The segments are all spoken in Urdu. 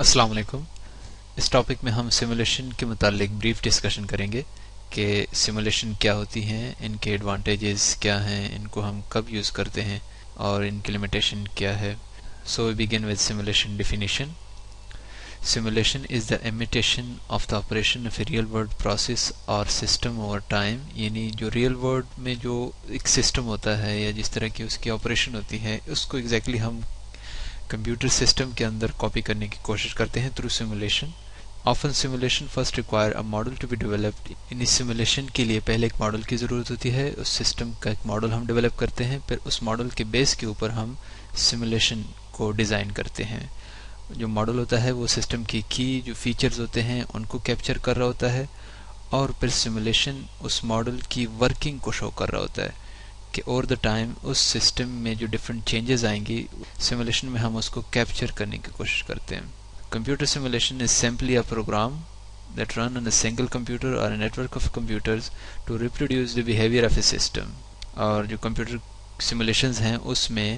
السلام علیکم. اس ٹاپک میں ہم سیمولیشن کے متعلق بریف ڈسکشن کریں گے کہ سیمولیشن کیا ہوتی ہیں، ان کے ایڈوانٹیجز کیا ہیں، ان کو ہم کب یوز کرتے ہیں اور ان کی لمیٹیشن کیا ہے. So we begin with simulation definition. Simulation is the imitation of the operation of a real world process or system over time. یعنی جو ریئل ورلڈ میں جو ایک سسٹم ہوتا ہے یا جس طرح کی اس کی آپریشن ہوتی ہے اس کو ایگزیکٹلی ہم کمپیوٹر سسٹم کے اندر کاپی کرنے کی کوشش کرتے ہیں through simulation. Often simulation first require a model to be developed. In simulation کے لیے پہلے ایک ماڈل کی ضرورت ہوتی ہے، اس سسٹم کا ایک ماڈل ہم ڈیولپ کرتے ہیں، پھر اس ماڈل کے بیس کے اوپر ہم سیمولیشن کو ڈیزائن کرتے ہیں. جو ماڈل ہوتا ہے وہ سسٹم کی جو فیچرز ہوتے ہیں ان کو کیپچر کر رہا ہوتا ہے، اور پھر سیمولیشن اس ماڈل کی ورکنگ کو شو کر رہا ہوتا ہے کہ اوور دا ٹائم اس سسٹم میں جو ڈفرینٹ چینجز آئیں گی سیمولیشن میں ہم اس کو کیپچر کرنے کی کوشش کرتے ہیں. Computer simulation is simply a program that run on a single computer or a network of computers to reproduce the behavior of a system. اور جو کمپیوٹر سیمولیشنز ہیں اس میں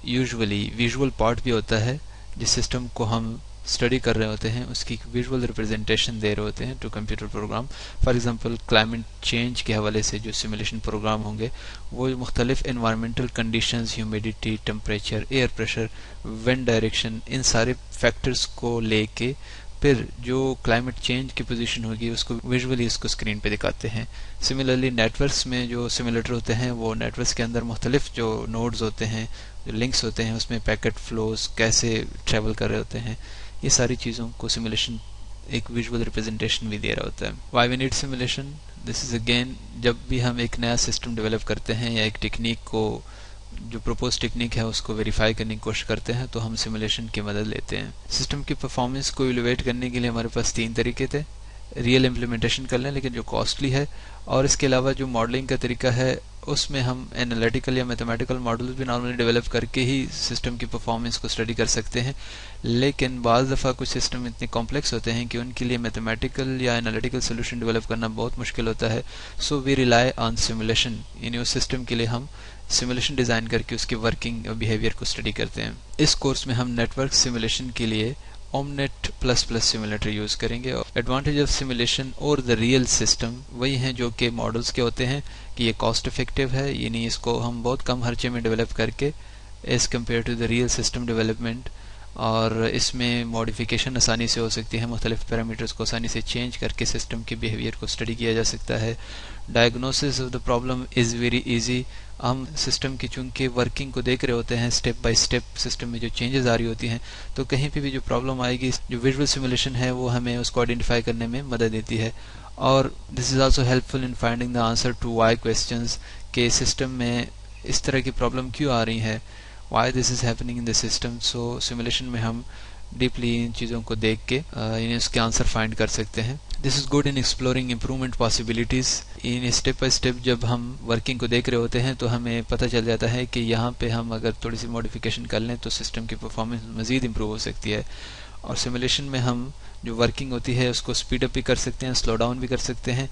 یوزولی ویژول پارٹ بھی ہوتا ہے. جس سسٹم کو ہم اسٹڈی کر رہے ہوتے ہیں اس کی ویژول ریپرزنٹیشن دے رہے ہوتے ہیں to computer program. For example climate change کے حوالے سے جو سیمولیشن پروگرام ہوں گے وہ مختلف environmental conditions, humidity, temperature, air pressure, wind direction, ان سارے فیکٹرز کو لے کے پھر جو کلائمیٹ چینج کی پوزیشن ہوگی اس کو ویژولی اس کو اسکرین پہ دکھاتے ہیں. سملرلی نیٹورکس میں جو سیمولیٹر ہوتے ہیں وہ نیٹورکس کے اندر مختلف جو نوڈز ہوتے ہیں، جو لنکس ہوتے ہیں، اس میں پیکٹ فلوز کیسے ٹریول کر رہے ہوتے ہیں، یہ ساری چیزوں کو سیمولیشن ایک ویژول ریپرزنٹیشن بھی دے رہا ہوتا ہے. Why we need simulation? This is again جب بھی ہم ایک نیا سسٹم ڈیولپ کرتے ہیں یا ایک ٹیکنیک کو جو پروپوز ٹیکنیک ہے اس کو ویریفائی کرنے کی کوشش کرتے ہیں تو ہم سیمولیشن کی مدد لیتے ہیں. سسٹم کی پرفارمنس کو ایویلویٹ کرنے کے لیے ہمارے پاس 3 طریقے تھے. ریئل امپلیمنٹیشن کر لیں لیکن جو کاسٹلی ہے، اور اس کے علاوہ جو ماڈلنگ کا طریقہ ہے اس میں ہم انالیٹیکل یا میتھمیٹیکل ماڈلز بھی نارملی ڈیولپ کر کے ہی سسٹم کی پرفارمنس کو اسٹڈی کر سکتے ہیں. لیکن بعض دفعہ کچھ سسٹم اتنے کمپلیکس ہوتے ہیں کہ ان کے لیے میتھمیٹیکل یا انالیٹیکل سولوشن ڈیولپ کرنا بہت مشکل ہوتا ہے. So we rely on simulation, یعنی اس سسٹم کے لیے ہم سیمولیشن ڈیزائن کر کے اس کی ورکنگ اور بیہیویئر کو اسٹڈی کرتے ہیں. اس کورس میں ہم نیٹ ورک سیمولیشن کے لیے اومنیٹ پلس پلس سیمولیٹر یوز کریں گے. ایڈوانٹیج آف سیمولیشن اور دا ریئل سسٹم وہی ہیں جو کہ ماڈلز کے ہوتے ہیں کہ یہ کاسٹ افیکٹو ہے، یعنی اس کو ہم بہت کم خرچے میں ڈیولپ کر کے as compare to the real system development, اور اس میں ماڈیفیکیشن آسانی سے ہو سکتی ہے، مختلف پیرامیٹرز کو آسانی سے چینج کر کے سسٹم کے بیہیویئر کو اسٹڈی کیا جا سکتا ہے. Diagnosis of the problem is very easy. ہم سسٹم کی چونکہ ورکنگ کو دیکھ رہے ہوتے ہیں اسٹیپ بائی اسٹیپ، سسٹم میں جو چینجز آ رہی ہوتی ہیں تو کہیں پہ بھی جو پرابلم آئے گی جو ویژول سیمولیشن ہے وہ ہمیں اس کو آئیڈینٹیفائی کرنے میں مدد دیتی ہے. اور this is also helpful in finding the answer to why questions, کہ سسٹم میں اس طرح کی پرابلم کیوں آ رہی ہے، why this is happening in the system. So simulation میں ہم ڈیپلی ان چیزوں کو دیکھ کے یعنی اس کے آنسر فائنڈ کر سکتے ہیں. This is good in exploring improvement possibilities. In step by step جب ہم ورکنگ کو دیکھ رہے ہوتے ہیں تو ہمیں پتہ چل جاتا ہے کہ یہاں پہ ہم اگر تھوڑی سی ماڈیفیکیشن کر لیں تو سسٹم کی پرفارمنس مزید امپروو ہو سکتی ہے. اور سیمولیشن میں ہم جو ورکنگ ہوتی ہے اس کو اسپیڈ اپ بھی کر سکتے ہیں، سلو ڈاؤن بھی کر سکتے ہیں،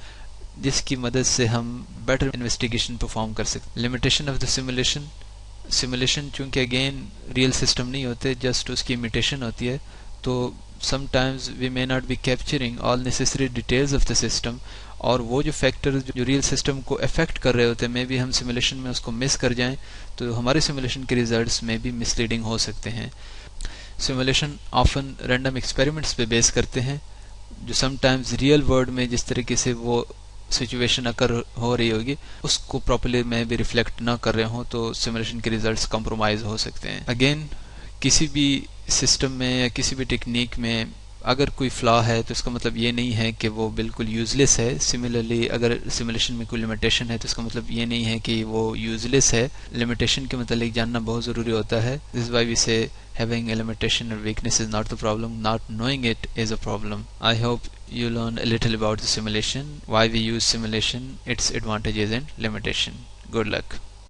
جس کی مدد سے ہم بیٹر انویسٹیگیشن پرفارم کر سکتے ہیں. Limitation of the simulation. Simulation چونکہ اگین ریئل سسٹم نہیں ہوتے، جسٹ اس کی امیٹیشن ہوتی ہے، تو sometimes we may not be capturing all necessary details of the system، اور وہ جو فیکٹر جو ریئل سسٹم کو افیکٹ کر رہے ہوتے ہیں میں بھی ہم سیمولیشن میں اس کو مس کر جائیں تو ہمارے سیمولیشن کے ریزلٹس میں بھی مس لیڈنگ ہو سکتے ہیں. سیمولیشن آفن رینڈم ایکسپیریمنٹس پہ بیس کرتے ہیں جو سم ٹائمز ریئل ورلڈ میں جس طریقے سے وہ سچویشن اکر ہو رہی ہوگی اس کو پراپرلی میں بھی ریفلیکٹ نہ کر رہے ہوں تو سیمولیشن کے ریزلٹس کمپرومائز ہو سکتے ہیں. اگین کسی بھی سسٹم میں یا کسی بھی ٹیکنیک میں اگر کوئی فلا ہے تو اس کا مطلب یہ نہیں ہے کہ وہ بالکل یوز لیس ہے. سملرلی اگر سیمولیشن میں کوئی لمیٹیشن ہے تو اس کا مطلب یہ نہیں ہے کہ وہ یوز لیس ہے. لمیٹیشن کے متعلق جاننا بہت ضروری ہوتا ہے. دس از وائی وی سے having a limitation or weakness is not the problem, not knowing it is a problem. I hope you learn a little about the simulation, why we use simulation, its advantages and limitation. Good luck.